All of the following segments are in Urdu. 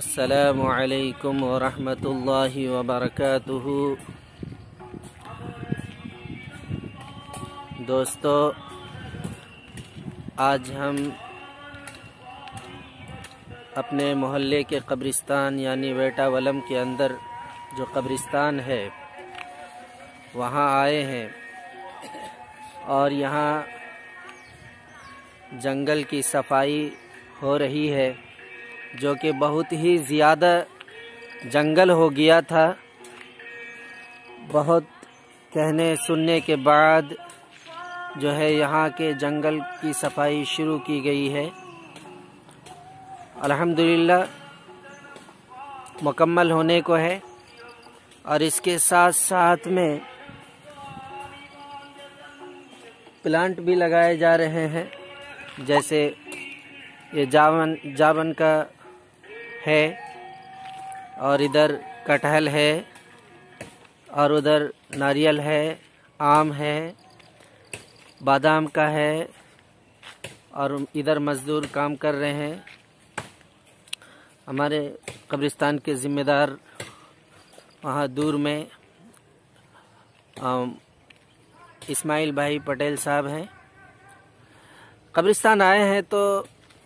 السلام علیکم ورحمۃ اللہ وبرکاتہ۔ دوستو، آج ہم اپنے محلے کے قبرستان یعنی ویٹا ولم کے اندر جو قبرستان ہے وہاں آئے ہیں، اور یہاں جنگل کی صفائی ہو رہی ہے، جو کہ بہت ہی زیادہ جنگل ہو گیا تھا۔ بہت کہنے سننے کے بعد جو ہے یہاں کے جنگل کی صفائی شروع کی گئی ہے۔ الحمدللہ مکمل ہونے کو ہے، اور اس کے ساتھ ساتھ میں پلانٹ بھی لگائے جا رہے ہیں، جیسے یہ جاون کا ہے، اور ادھر کٹہل ہے، اور ادھر ناریل ہے، آم ہے، بادام کا ہے، اور ادھر مزدور کام کر رہے ہیں۔ ہمارے قبرستان کے ذمہ دار وہاں دور میں اسماعیل بھائی پٹیل صاحب ہیں۔ قبرستان آئے ہیں تو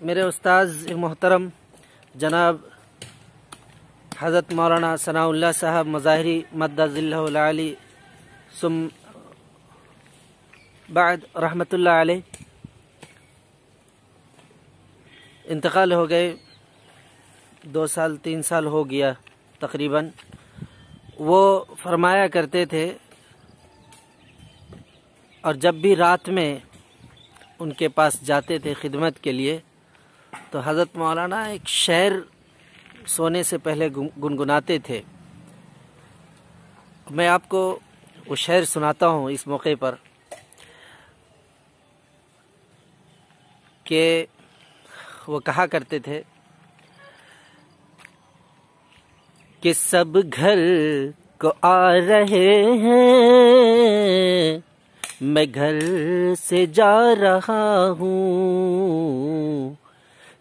میرے استاذ محترم جناب حضرت مولانا ثناء اللہ صاحب مظاہری مدد ذلہ العالی ثم بعد رحمۃ اللہ علیہ انتقال ہو گئے، 2 سال 3 سال ہو گیا تقریباً۔ وہ فرمایا کرتے تھے، اور جب بھی رات میں ان کے پاس جاتے تھے خدمت کے لیے، تو حضرت مولانا ایک شعر سونے سے پہلے گنگناتے تھے۔ میں آپ کو وہ شعر سناتا ہوں اس موقع پر کہ وہ کہا کرتے تھے کہ سب گھر کو آ رہے ہیں، میں گھر سے جا رہا ہوں،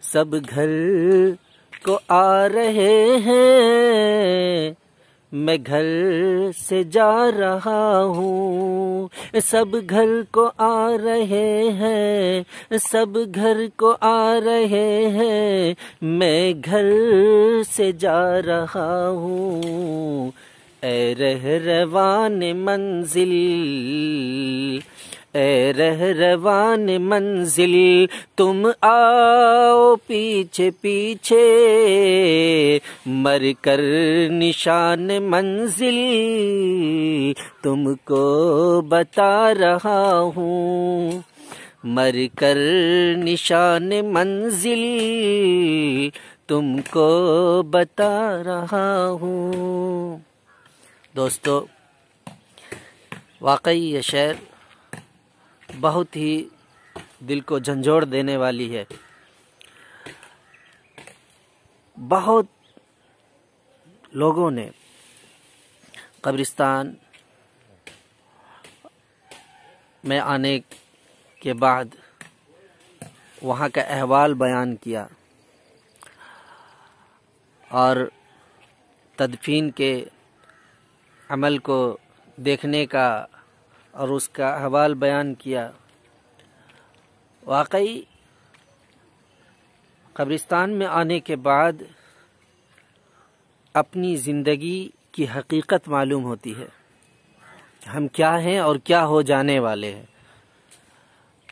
سب گھر کو آ رہے ہیں، میں گھر سے جا رہا ہوں، سب گھر کو آ رہے ہیں، سب گھر کو آ رہے ہیں، میں گھر سے جا رہا ہوں، اے رہروان منزل، اے رہروان منزل، تم آؤ پیچھے پیچھے، مر کر نشان منزل تم کو بتا رہا ہوں، مر کر نشان منزل تم کو بتا رہا ہوں۔ دوستو، واقعی یہ شعر بہت ہی دل کو جھنجھوڑ دینے والی ہے۔ بہت لوگوں نے قبرستان میں آنے کے بعد وہاں کا احوال بیان کیا، اور تدفین کے عمل کو دیکھنے کا اور اس کا احوال بیان کیا۔ واقعی قبرستان میں آنے کے بعد اپنی زندگی کی حقیقت معلوم ہوتی ہے، ہم کیا ہیں اور کیا ہو جانے والے ہیں،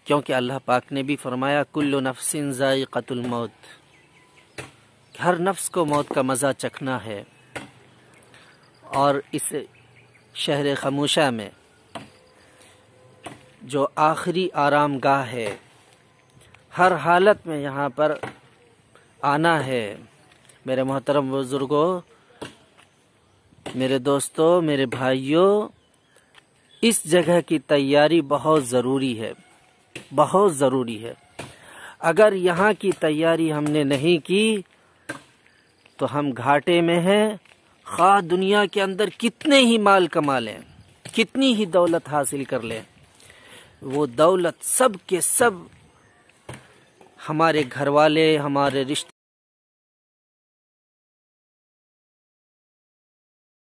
کیونکہ اللہ پاک نے بھی فرمایا کل نفس ذائقۃ الموت، ہر نفس کو موت کا مزہ چکھنا ہے۔ اور اس شہر خموشہ میں جو آخری آرام گاہ ہے، ہر حالت میں یہاں پر آنا ہے۔ میرے محترم بزرگوں، میرے دوستوں، میرے بھائیوں، اس جگہ کی تیاری بہت ضروری ہے، بہت ضروری ہے۔ اگر یہاں کی تیاری ہم نے نہیں کی تو ہم گھاٹے میں ہیں، خواہ دنیا کے اندر کتنے ہی مال کما لیں، کتنی ہی دولت حاصل کر لیں، وہ دولت سب کے سب ہمارے گھر والے، ہمارے رشتہ